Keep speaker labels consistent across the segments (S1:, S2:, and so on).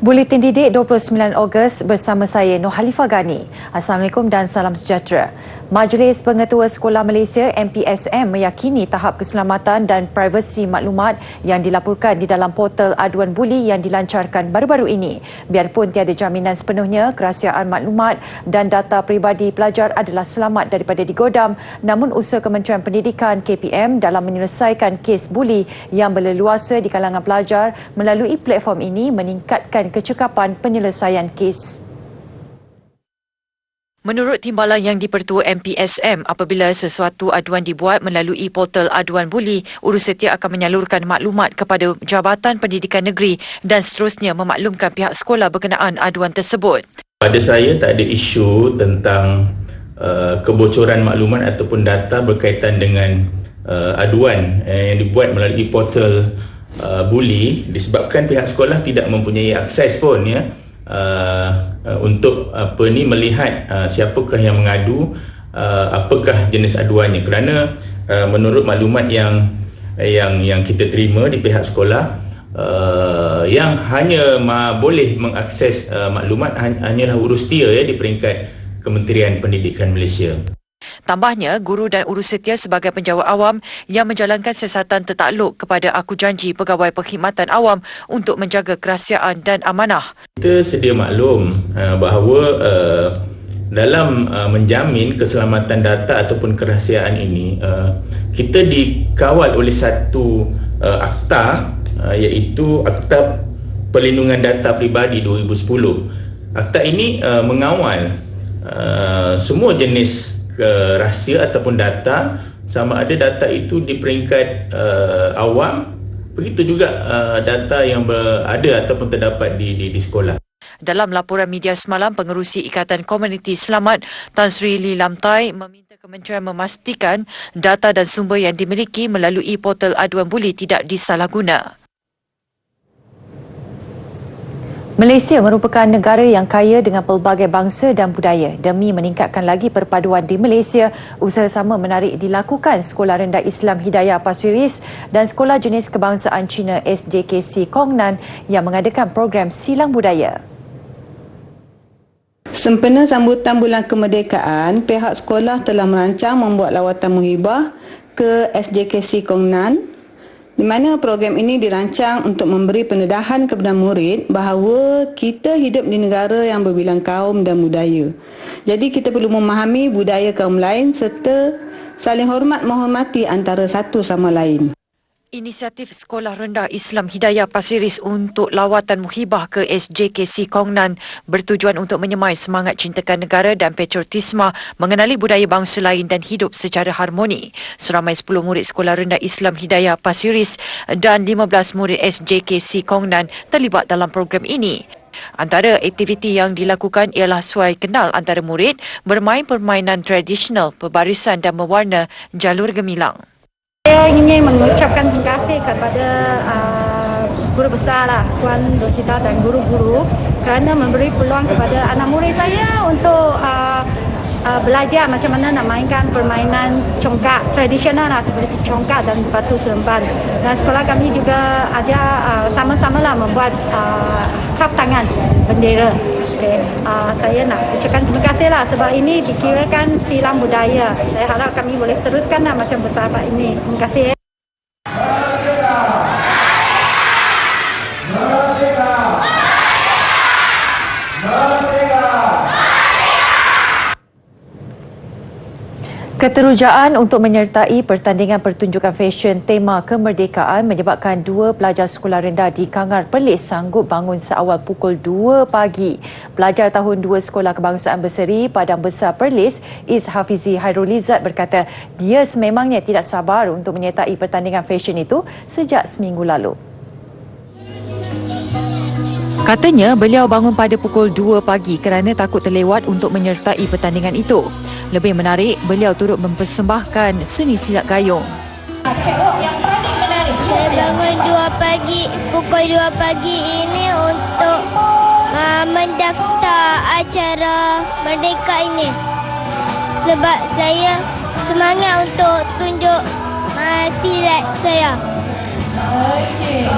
S1: Buletin Didik 29 Ogos bersama saya Nur Halifah Ghani. Assalamualaikum dan salam sejahtera. Majlis Pengetua Sekolah Malaysia MPSM meyakini tahap keselamatan dan privasi maklumat yang dilaporkan di dalam portal aduan buli yang dilancarkan baru-baru ini. Biarpun tiada jaminan sepenuhnya kerahsiaan maklumat dan data peribadi pelajar adalah selamat daripada digodam, namun usaha Kementerian Pendidikan KPM dalam menyelesaikan kes buli yang berleluasa di kalangan pelajar melalui platform ini meningkatkan kecekapan penyelesaian kes. Menurut timbalan yang dipertua MPSM, apabila sesuatu aduan dibuat melalui portal aduan buli, Urusetia akan menyalurkan maklumat kepada Jabatan Pendidikan Negeri dan seterusnya memaklumkan pihak sekolah berkenaan aduan tersebut.
S2: Pada saya tak ada isu tentang kebocoran maklumat ataupun data berkaitan dengan aduan yang dibuat melalui portal buli, disebabkan pihak sekolah tidak mempunyai akses pun untuk melihat siapakah yang mengadu, apakah jenis aduannya, kerana menurut maklumat yang kita terima di pihak sekolah, yang hanya boleh mengakses maklumat hanyalah Urusetia di peringkat Kementerian Pendidikan Malaysia.
S1: Tambahnya, guru dan Urusetia sebagai penjawat awam yang menjalankan siasatan tertakluk kepada Aku Janji Pegawai Perkhidmatan Awam untuk menjaga kerahsiaan dan amanah.
S2: Kita sedia maklum bahawa dalam menjamin keselamatan data ataupun kerahsiaan ini, kita dikawal oleh satu akta, iaitu Akta Perlindungan Data Peribadi 2010. Akta ini mengawal semua jenis rahsia ataupun data, sama ada data itu di peringkat awam, begitu juga data yang ada ataupun terdapat di sekolah.
S1: Dalam laporan media semalam, Pengerusi Ikatan Komuniti Selamat Tan Sri Lee Lamtai meminta Kementerian memastikan data dan sumber yang dimiliki melalui portal aduan buli tidak disalahguna. Malaysia merupakan negara yang kaya dengan pelbagai bangsa dan budaya. Demi meningkatkan lagi perpaduan di Malaysia, usaha sama menarik dilakukan Sekolah Rendah Islam Hidayah Pasir Ris dan Sekolah Jenis Kebangsaan Cina SJKC Kongnan yang mengadakan program Silang Budaya.
S3: Sempena sambutan Bulan Kemerdekaan, pihak sekolah telah merancang membuat lawatan muhibah ke SJKC Kongnan, di mana program ini dirancang untuk memberi pendedahan kepada murid bahawa kita hidup di negara yang berbilang kaum dan budaya. Jadi kita perlu memahami budaya kaum lain serta saling hormat menghormati antara satu sama lain.
S1: Inisiatif Sekolah Rendah Islam Hidayah Pasir Ris untuk lawatan muhibah ke SJKC Kongnan bertujuan untuk menyemai semangat cintakan negara dan patriotisme, mengenali budaya bangsa lain dan hidup secara harmoni. Seramai 10 murid Sekolah Rendah Islam Hidayah Pasir Ris dan 15 murid SJKC Kongnan terlibat dalam program ini. Antara aktiviti yang dilakukan ialah suai kenal antara murid, bermain permainan tradisional, perbarisan dan mewarna jalur gemilang.
S4: Saya ingin mengucapkan terima kasih kepada guru besar Puan Rosita dan guru-guru kerana memberi peluang kepada anak murid saya untuk belajar macam mana nak mainkan permainan congkak tradisional seperti congkak dan batu seremban. Dan sekolah kami juga ajar sama-sama membuat kraf tangan bendera. Saya nak ucapkan terima kasih sebab ini dikirakan silang budaya. Saya harap kami boleh teruskan macam bersahabat ini. Terima kasih.
S1: Keterujaan untuk menyertai pertandingan pertunjukan fashion tema kemerdekaan menyebabkan 2 pelajar sekolah rendah di Kangar Perlis sanggup bangun seawal pukul 2 pagi. Pelajar tahun 2 Sekolah Kebangsaan Berseri Padang Besar Perlis, Iz Hafizi Hairulizat berkata dia sememangnya tidak sabar untuk menyertai pertandingan fashion itu sejak seminggu lalu. Katanya beliau bangun pada pukul 2 pagi kerana takut terlewat untuk menyertai pertandingan itu. Lebih menarik, beliau turut mempersembahkan seni silat gayung.
S5: Saya bangun 2 pagi, pukul 2 pagi ini untuk mendaftar acara Merdeka ini. Sebab saya semangat untuk tunjuk silat saya.
S4: Okey.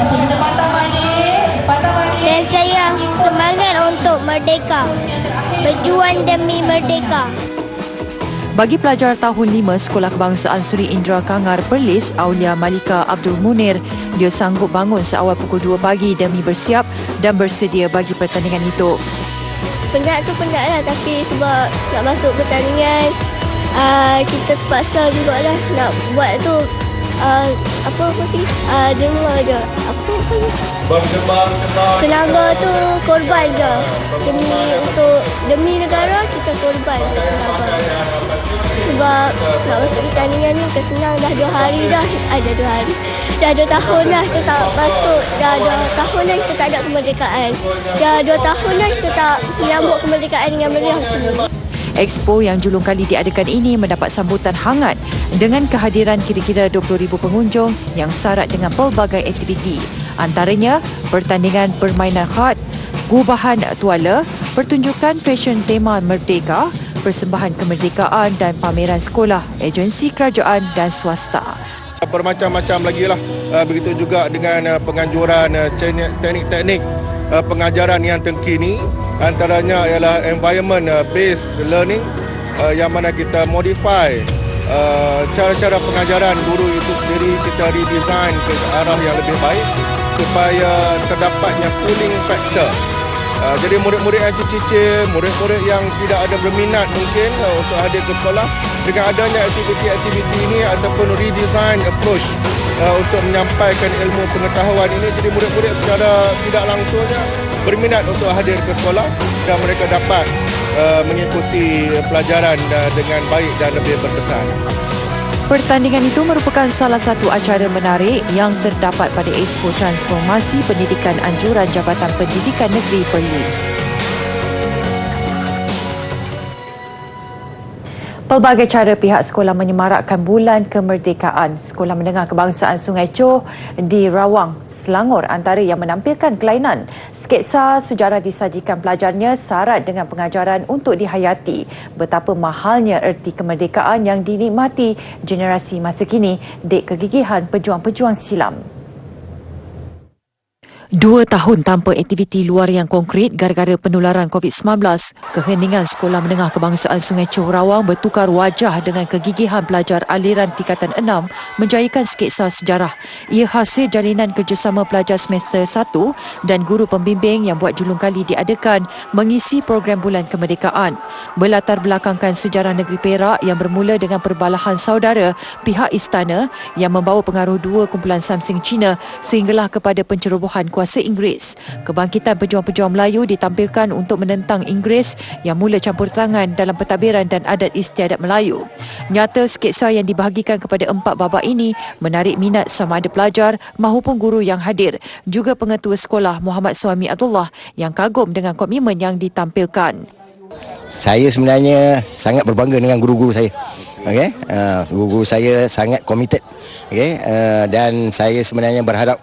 S4: Kita patah balik.
S5: Dan saya semangat untuk merdeka. Berjuang demi merdeka.
S1: Bagi pelajar tahun 5 Sekolah Kebangsaan Suri Indra Kangar Perlis, Aulia Malika Abdul Munir, dia sanggup bangun seawal pukul 2 pagi demi bersiap dan bersedia bagi pertandingan itu.
S5: Penat lah, tapi sebab nak masuk pertandingan, kita terpaksa jugalah nak buat tu dengar je. Tenaga tu korban je. Demi negara kita korban tenaga. Sebab nak masuk pertandingan ni kesenang dah 2 hari dah. Dah 2 tahun dah kita tak masuk. Dah 2 tahun dah kita tak ada kemerdekaan. Dah 2 tahun dah kita tak menyambut kemerdekaan dengan meriah macam ni.
S1: Expo yang julung kali diadakan ini mendapat sambutan hangat dengan kehadiran kira-kira 20,000 pengunjung yang syarat dengan pelbagai aktiviti. Antaranya pertandingan permainan khad, gubahan tuala, pertunjukan fashion tema Merdeka, persembahan kemerdekaan dan pameran sekolah, agensi kerajaan dan swasta.
S6: Bermacam-macam lagi lah. Begitu juga dengan penganjuran teknik-teknik pengajaran yang terkini. Antaranya ialah environment based learning yang mana kita modify cara-cara pengajaran guru itu sendiri, kita redesign ke arah yang lebih baik supaya terdapatnya pooling factor. Jadi murid-murid yang cicit, murid-murid yang tidak ada berminat mungkin untuk hadir ke sekolah, dengan adanya aktiviti-aktiviti ini ataupun redesign approach untuk menyampaikan ilmu pengetahuan ini, jadi murid-murid secara tidak langsungnya berminat untuk hadir ke sekolah dan mereka dapat mengikuti pelajaran dengan baik dan lebih berkesan.
S1: Pertandingan itu merupakan salah satu acara menarik yang terdapat pada Expo Transformasi Pendidikan Anjuran Jabatan Pendidikan Negeri Perlis. Pelbagai cara pihak sekolah menyemarakkan Bulan Kemerdekaan. Sekolah Menengah Kebangsaan Sungai Choh di Rawang, Selangor antara yang menampilkan kelainan. Sketsa sejarah disajikan pelajarnya syarat dengan pengajaran untuk dihayati betapa mahalnya erti kemerdekaan yang dinikmati generasi masa kini dek kegigihan pejuang-pejuang silam. 2 tahun tanpa aktiviti luar yang konkret gara-gara penularan COVID-19, keheningan Sekolah Menengah Kebangsaan Sungai Choh Rawang bertukar wajah dengan kegigihan pelajar aliran tingkatan 6 menjayakan sketsa sejarah. Ia hasil jalinan kerjasama pelajar semester 1 dan guru pembimbing yang buat julung kali diadakan mengisi program Bulan Kemerdekaan. Berlatar belakangkan sejarah negeri Perak yang bermula dengan perbalahan saudara pihak istana yang membawa pengaruh 2 kumpulan Samsing Cina sehinggalah kepada pencerobohan kuasa Inggeris. Kebangkitan pejuang-pejuang Melayu ditampilkan untuk menentang Inggeris yang mula campur tangan dalam pentadbiran dan adat istiadat Melayu. Nyata sketsa yang dibahagikan kepada 4 babak ini menarik minat sama ada pelajar mahupun guru yang hadir, juga pengetua sekolah Muhammad Suami Abdullah yang kagum dengan komitmen yang ditampilkan.
S7: Saya sebenarnya sangat berbangga dengan guru-guru saya. Okey, guru-guru saya sangat committed. Okey, dan saya sebenarnya berharap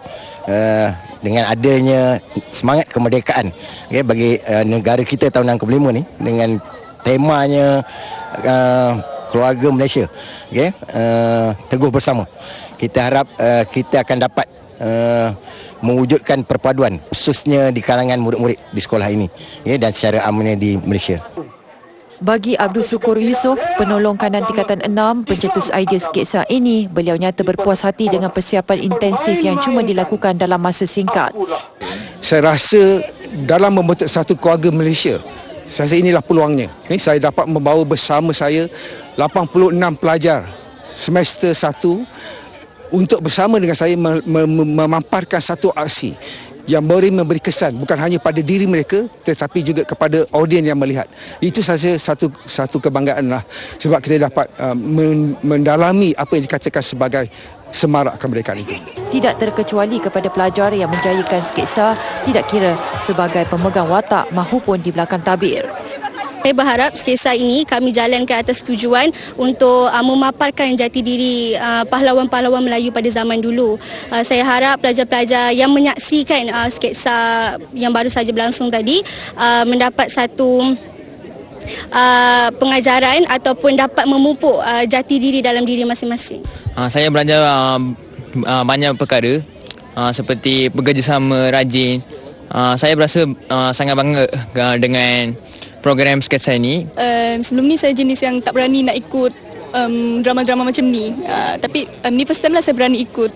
S7: dengan adanya semangat kemerdekaan bagi negara kita tahun 65 ni dengan temanya keluarga Malaysia, teguh bersama, kita harap kita akan dapat mewujudkan perpaduan khususnya di kalangan murid-murid di sekolah ini dan secara amnya di Malaysia.
S1: Bagi Abdul Syukur Yusof, penolong kanan tingkatan 6 pencetus idea sketsa ini, beliau nyata berpuas hati dengan persiapan intensif yang cuma dilakukan dalam masa singkat.
S8: Saya rasa dalam membentuk satu keluarga Malaysia, saya rasa inilah peluangnya. Saya dapat membawa bersama saya 86 pelajar semester 1 untuk bersama dengan saya memamparkan satu aksi yang memberi kesan bukan hanya pada diri mereka tetapi juga kepada audiens yang melihat. Itu saja satu kebanggaan lah, sebab kita dapat mendalami apa yang dikatakan sebagai semarak kemerdekaan itu.
S1: Tidak terkecuali kepada pelajar yang menjayakan sketsa, tidak kira sebagai pemegang watak mahupun di belakang tabir.
S9: Saya berharap sketsa ini kami jalankan atas tujuan untuk memaparkan jati diri pahlawan-pahlawan Melayu pada zaman dulu. Saya harap pelajar-pelajar yang menyaksikan sketsa yang baru saja berlangsung tadi mendapat satu pengajaran ataupun dapat memupuk jati diri dalam diri masing-masing.
S10: Saya belajar banyak perkara seperti bekerjasama rajin, Saya berasa sangat bangga dengan program sketsa ini.
S9: Sebelum ni saya jenis yang tak berani nak ikut drama-drama macam ni. Tapi ni first time lah saya berani ikut.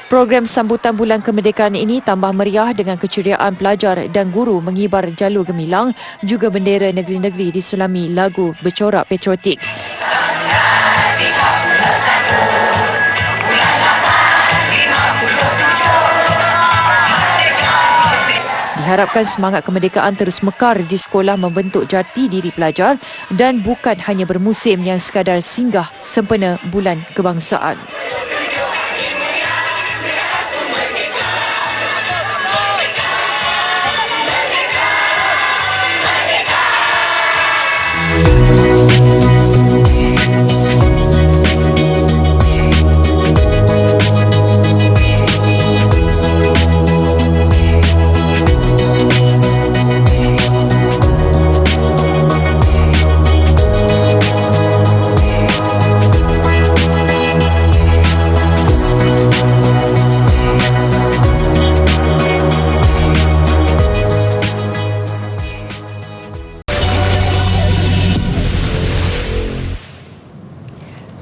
S1: Program sambutan Bulan Kemerdekaan ini tambah meriah dengan keceriaan pelajar dan guru mengibar jalur gemilang, juga bendera negeri-negeri disulami lagu bercorak patriotik. Diharapkan semangat kemerdekaan terus mekar di sekolah membentuk jati diri pelajar dan bukan hanya bermusim yang sekadar singgah sempena Bulan Kebangsaan.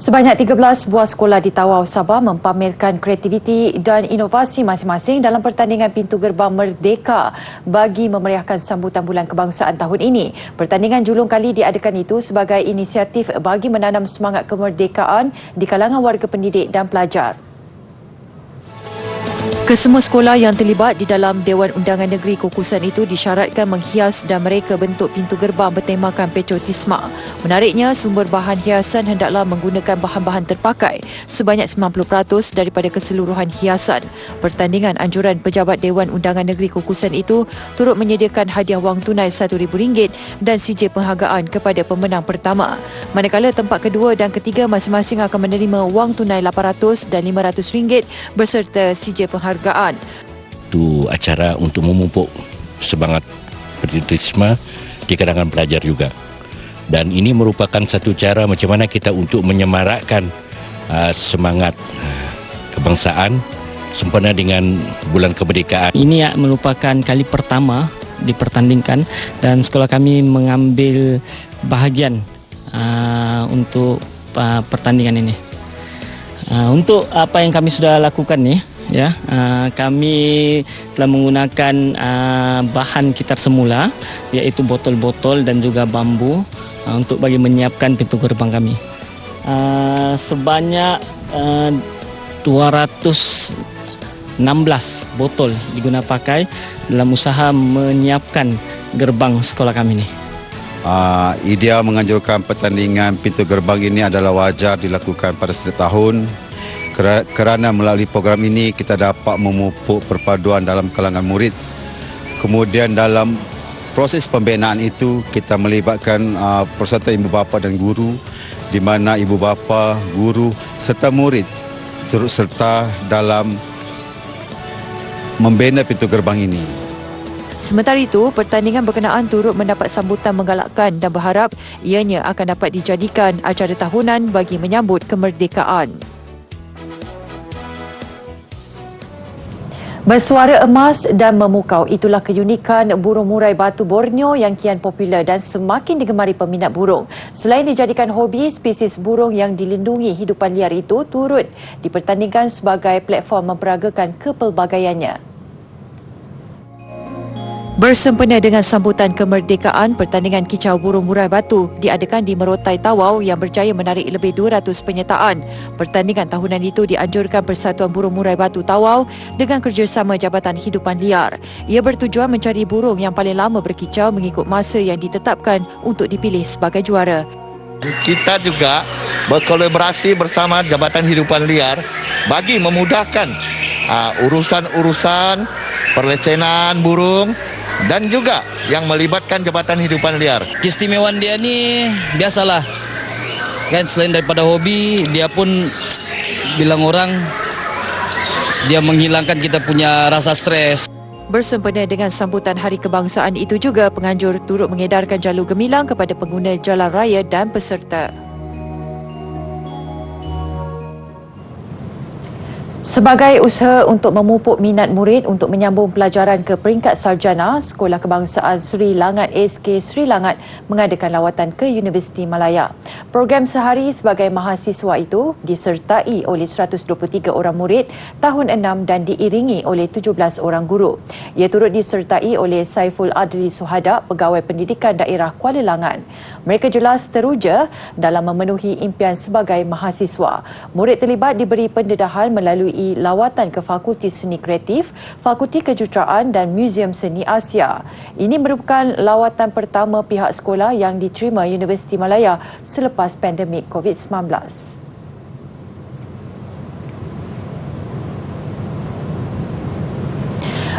S1: Sebanyak 13 buah sekolah di Tawau, Sabah mempamerkan kreativiti dan inovasi masing-masing dalam pertandingan Pintu Gerbang Merdeka bagi memeriahkan sambutan Bulan Kebangsaan tahun ini. Pertandingan julung kali diadakan itu sebagai inisiatif bagi menanam semangat kemerdekaan di kalangan warga pendidik dan pelajar. Kesemua sekolah yang terlibat di dalam Dewan Undangan Negeri Kukusan itu disyaratkan menghias dan mereka bentuk pintu gerbang bertemakan patriotisme. Menariknya, sumber bahan hiasan hendaklah menggunakan bahan-bahan terpakai sebanyak 90% daripada keseluruhan hiasan. Pertandingan anjuran pejabat Dewan Undangan Negeri Kukusan itu turut menyediakan hadiah wang tunai RM1,000 dan CJ penghargaan kepada pemenang pertama. Manakala tempat kedua dan ketiga masing-masing akan menerima wang tunai RM800 dan RM500 berserta CJ penghargaan.
S11: Itu acara untuk memupuk semangat patriotisme di kalangan pelajar juga. Dan ini merupakan satu cara macam mana kita untuk menyemarakkan semangat kebangsaan sempena dengan Bulan Kemerdekaan.
S12: Ini merupakan kali pertama dipertandingkan dan sekolah kami mengambil bahagian untuk pertandingan ini. Untuk apa yang kami sudah lakukan nih, ya, kami telah menggunakan bahan kitar semula, iaitu botol-botol dan juga bambu untuk bagi menyiapkan pintu gerbang kami. Sebanyak 216 botol digunakan pakai dalam usaha menyiapkan gerbang sekolah kami ini.
S13: Idea menganjurkan pertandingan pintu gerbang ini adalah wajar dilakukan pada setiap tahun kerana melalui program ini kita dapat memupuk perpaduan dalam kalangan murid. Kemudian dalam proses pembinaan itu kita melibatkan persatuan ibu bapa dan guru, di mana ibu bapa, guru serta murid turut serta dalam membina pintu gerbang ini.
S1: Sementara itu, pertandingan berkenaan turut mendapat sambutan menggalakkan dan berharap ianya akan dapat dijadikan acara tahunan bagi menyambut kemerdekaan. Bersuara emas dan memukau, itulah keunikan burung murai batu Borneo yang kian popular dan semakin digemari peminat burung. Selain dijadikan hobi, spesies burung yang dilindungi hidupan liar itu turut dipertandingkan sebagai platform memperagakan kepelbagaiannya. Bersempena dengan sambutan kemerdekaan, pertandingan kicau burung murai batu diadakan di Merotai Tawau yang berjaya menarik lebih 200 penyertaan. Pertandingan tahunan itu dianjurkan Persatuan Burung Murai Batu Tawau dengan kerjasama Jabatan Hidupan Liar. Ia bertujuan mencari burung yang paling lama berkicau mengikut masa yang ditetapkan untuk dipilih sebagai juara.
S14: Kita juga berkolaborasi bersama Jabatan Hidupan Liar bagi memudahkan urusan-urusan perlesenan burung dan juga yang melibatkan Jabatan Hidupan Liar.
S12: Keistimewaan dia ni biasalah, kan, selain daripada hobi, dia pun bilang orang dia menghilangkan kita punya rasa stres.
S1: Bersempena dengan sambutan Hari Kebangsaan itu juga, penganjur turut mengedarkan jalur gemilang kepada pengguna jalan raya dan peserta. Sebagai usaha untuk memupuk minat murid untuk menyambung pelajaran ke peringkat sarjana, Sekolah Kebangsaan Sri Langat SK Sri Langat mengadakan lawatan ke Universiti Malaya. Program sehari sebagai mahasiswa itu disertai oleh 123 orang murid tahun 6 dan diiringi oleh 17 orang guru. Ia turut disertai oleh Saiful Adli Suhada, Pegawai Pendidikan Daerah Kuala Langat. Mereka jelas teruja dalam memenuhi impian sebagai mahasiswa. Murid terlibat diberi pendedahan melalui lawatan ke Fakulti Seni Kreatif, Fakulti Kejuruteraan dan Muzium Seni Asia. Ini merupakan lawatan pertama pihak sekolah yang diterima Universiti Malaya selepas pandemik COVID-19.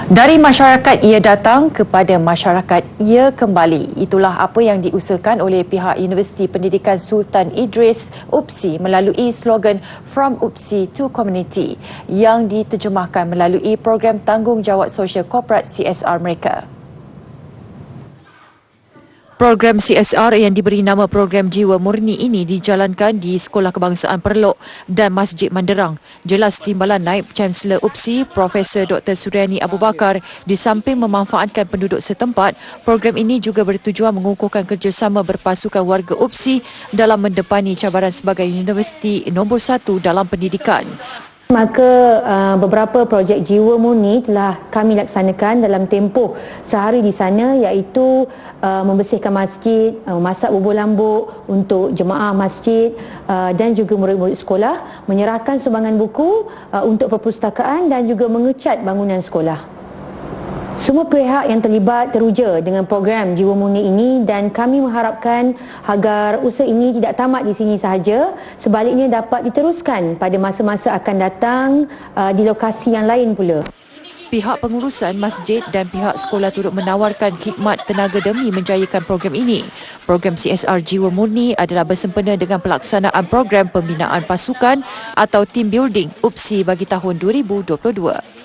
S1: Dari masyarakat ia datang kepada masyarakat ia kembali. Itulah apa yang diusahakan oleh pihak Universiti Pendidikan Sultan Idris UPSI melalui slogan From UPSI to Community yang diterjemahkan melalui program tanggungjawab sosial korporat CSR mereka. Program CSR yang diberi nama Program Jiwa Murni ini dijalankan di Sekolah Kebangsaan Perlok dan Masjid Manderang. Jelas timbalan Naib Chancellor UPSI, Profesor Dr. Suryani Abu Bakar, di samping memanfaatkan penduduk setempat, program ini juga bertujuan mengukuhkan kerjasama berpasukan warga UPSI dalam mendepani cabaran sebagai universiti nombor 1 dalam pendidikan.
S15: Maka beberapa projek jiwa murni telah kami laksanakan dalam tempoh sehari di sana, iaitu membersihkan masjid, masak bubur lambuk untuk jemaah masjid dan juga murid-murid sekolah, menyerahkan sumbangan buku untuk perpustakaan dan juga mengecat bangunan sekolah. Semua pihak yang terlibat teruja dengan program Jiwa Murni ini dan kami mengharapkan agar usaha ini tidak tamat di sini sahaja, sebaliknya dapat diteruskan pada masa-masa akan datang di lokasi yang lain pula.
S1: Pihak pengurusan masjid dan pihak sekolah turut menawarkan khidmat tenaga demi menjayakan program ini. Program CSR Jiwa Murni adalah bersempena dengan pelaksanaan program pembinaan pasukan atau team building UPSI bagi tahun 2022.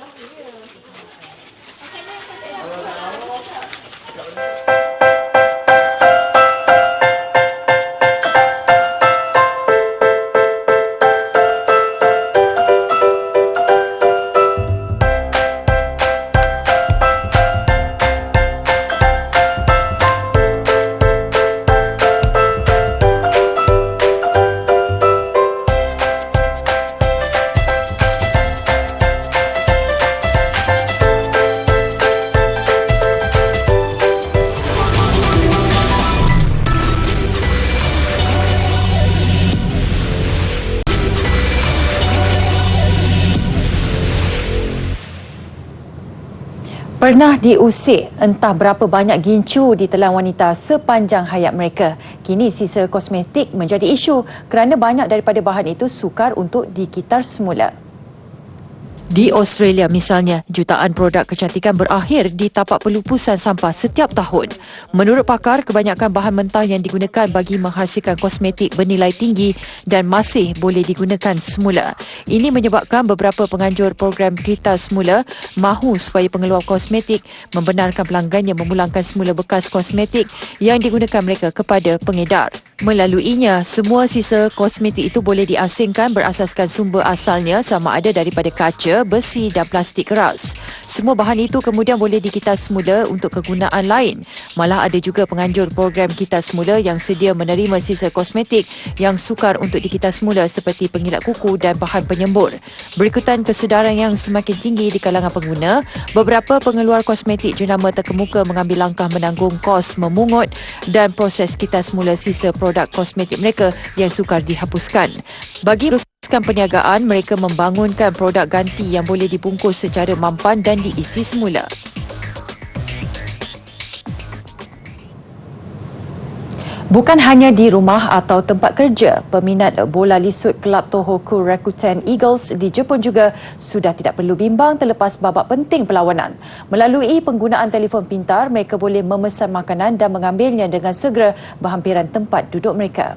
S1: Pernah diusik entah berapa banyak gincu ditelan wanita sepanjang hayat mereka. Kini sisa kosmetik menjadi isu kerana banyak daripada bahan itu sukar untuk dikitar semula. Di Australia misalnya, jutaan produk kecantikan berakhir di tapak pelupusan sampah setiap tahun. Menurut pakar, kebanyakan bahan mentah yang digunakan bagi menghasilkan kosmetik bernilai tinggi dan masih boleh digunakan semula. Ini menyebabkan beberapa penganjur program Kita Semula mahu supaya pengeluar kosmetik membenarkan pelanggannya memulangkan semula bekas kosmetik yang digunakan mereka kepada pengedar. Melaluinya, semua sisa kosmetik itu boleh diasingkan berasaskan sumber asalnya sama ada daripada kaca, besi dan plastik keras. Semua bahan itu kemudian boleh dikitar semula untuk kegunaan lain. Malah ada juga penganjur program Kitar Semula yang sedia menerima sisa kosmetik yang sukar untuk dikitar semula seperti pengilat kuku dan bahan penyembur. Berikutan kesedaran yang semakin tinggi di kalangan pengguna, beberapa pengeluar kosmetik jenama terkemuka mengambil langkah menanggung kos memungut dan proses kitar semula sisa produk kosmetik mereka yang sukar dihapuskan. Bagi teruskan perniagaan, mereka membangunkan produk ganti yang boleh dibungkus secara mampan dan diisi semula. Bukan hanya di rumah atau tempat kerja, peminat bola lisut kelab Tohoku Rakuten Eagles di Jepun juga sudah tidak perlu bimbang terlepas babak penting perlawanan. Melalui penggunaan telefon pintar, mereka boleh memesan makanan dan mengambilnya dengan segera berhampiran tempat duduk mereka.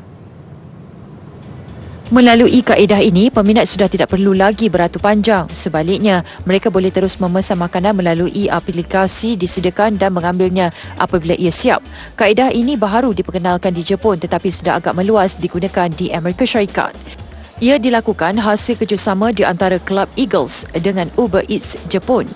S1: Melalui kaedah ini, peminat sudah tidak perlu lagi beratur panjang. Sebaliknya, mereka boleh terus memesan makanan melalui aplikasi disediakan dan mengambilnya apabila ia siap. Kaedah ini baru diperkenalkan di Jepun tetapi sudah agak meluas digunakan di Amerika Syarikat. Ia dilakukan hasil kerjasama di antara Club Eagles dengan Uber Eats Jepun.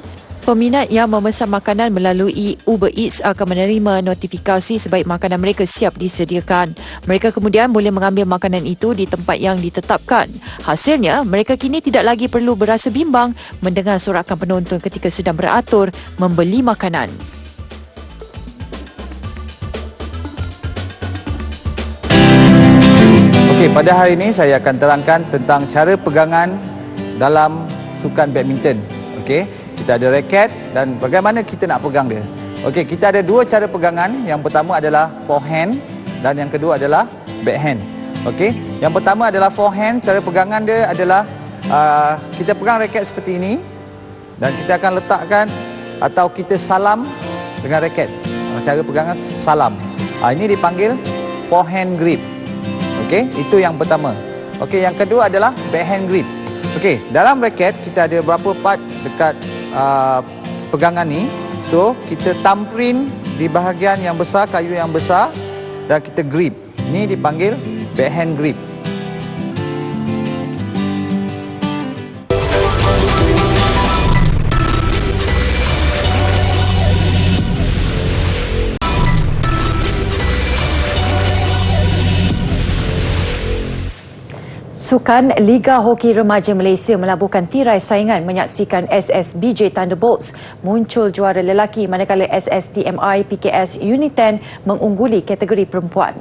S1: Peminat yang memesan makanan melalui Uber Eats akan menerima notifikasi sebaik makanan mereka siap disediakan. Mereka kemudian boleh mengambil makanan itu di tempat yang ditetapkan. Hasilnya, mereka kini tidak lagi perlu berasa bimbang mendengar sorakan penonton ketika sedang beratur membeli makanan.
S16: Okey, pada hari ini saya akan terangkan tentang cara pegangan dalam sukan badminton. Okey, kita ada raket dan bagaimana kita nak pegang dia. Okey, kita ada dua cara pegangan. Yang pertama adalah forehand dan yang kedua adalah backhand. Okey, yang pertama adalah forehand. Cara pegangan dia adalah kita pegang raket seperti ini dan kita akan letakkan atau kita salam dengan raket. Cara pegangan salam. Ini dipanggil forehand grip. Okey, itu yang pertama. Okey, yang kedua adalah backhand grip. Okey, dalam raket kita ada berapa part dekat pegangan ni. So, kita thumbprint di bahagian yang besar, kayu yang besar dan kita grip. Ini dipanggil backhand grip.
S1: Sukan Liga Hoki Remaja Malaysia melabuhkan tirai saingan menyaksikan SSBJ Thunderbolts muncul juara lelaki manakala SSTMI PKS Unit 10 mengungguli kategori perempuan.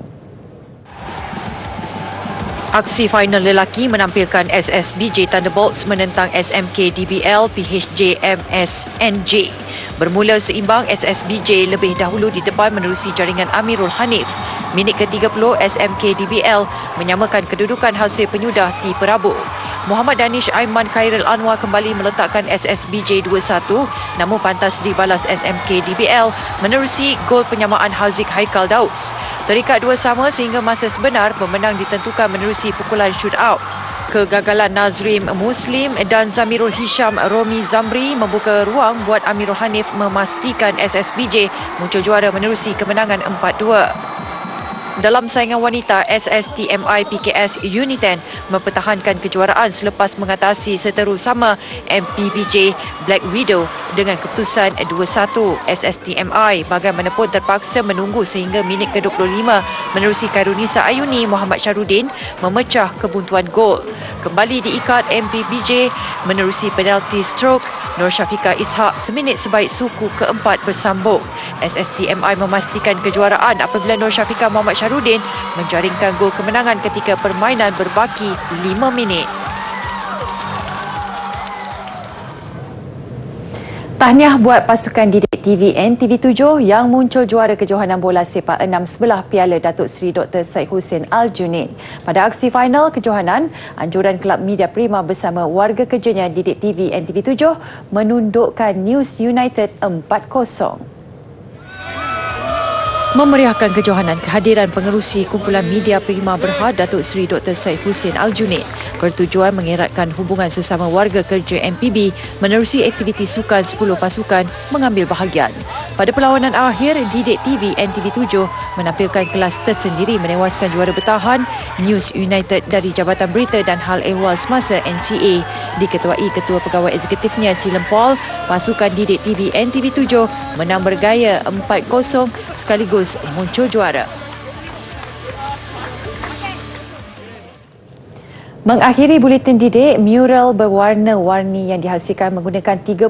S1: Aksi final lelaki menampilkan SSBJ Thunderbolts menentang SMK DBL PHJ MSNJ. Bermula seimbang, SSBJ lebih dahulu di depan menerusi jaringan Amirul Hanif. Minit ke-30, SMK DBL menyamakan kedudukan hasil penyudah T Perabu. Muhammad Danish Aiman Khairil Anwar kembali meletakkan SSBJ 2-1, namun pantas dibalas SMK DBL menerusi gol penyamaan Haziq Haikal Dauds. Terikat 2-2 sehingga masa sebenar, pemenang ditentukan menerusi pukulan shootout. Kegagalan Nazrim Muslim dan Zamirul Hisham Romi Zamri membuka ruang buat Amirul Hanif memastikan SSBJ muncul juara menerusi kemenangan 4-2. Dalam saingan wanita, SSTMI PKS Unit 10 mempertahankan kejuaraan selepas mengatasi seteru sama MPBJ Black Widow dengan keputusan 2-1. SSTMI bagaimanapun terpaksa menunggu sehingga minit ke-25 menerusi Khairunisa Ayuni Muhammad Syarudin memecah kebuntuan gol. Kembali diikat MPBJ menerusi penalti stroke Nur Syafika Ishak seminit sebaik suku keempat bersambung. SSTMI memastikan kejuaraan apabila Nur Syafika Muhammad Syarudin menjaringkan gol kemenangan ketika permainan berbaki 5 minit. Tahniah buat pasukan didik TV NTV7 yang muncul juara kejohanan bola sepak 6 sebelah Piala Datuk Seri Dr. Syed Hussein Al-Junaid. Pada aksi final kejohanan, anjuran Kelab Media Prima bersama warga kerjanya didik TV NTV7 menundukkan News United 4-0. Memeriahkan kejohanan, kehadiran pengerusi kumpulan media Prima Berhad Datuk Seri Dr. Syed Hussein Al-Junaid bertujuan mengeratkan hubungan sesama warga kerja MPB menerusi aktiviti sukan 10 pasukan mengambil bahagian. Pada perlawanan akhir, didik TV NTV7 menampilkan kelas tersendiri menewaskan juara bertahan News United dari Jabatan Berita dan Hal Ehwal Semasa NCA. Diketuai Ketua Pegawai Eksekutifnya Silam Paul, pasukan didik TV NTV7 menang bergaya 4-0 sekaligus muncul juara. Mengakhiri buletin didik, mural berwarna-warni yang dihasilkan menggunakan 30,000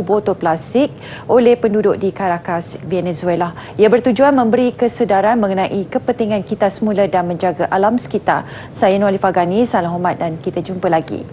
S1: botol plastik oleh penduduk di Caracas, Venezuela. Ia bertujuan memberi kesedaran mengenai kepentingan kita semula dan menjaga alam sekitar. Saya Nur Alifah Ghani, salam hormat dan kita jumpa lagi.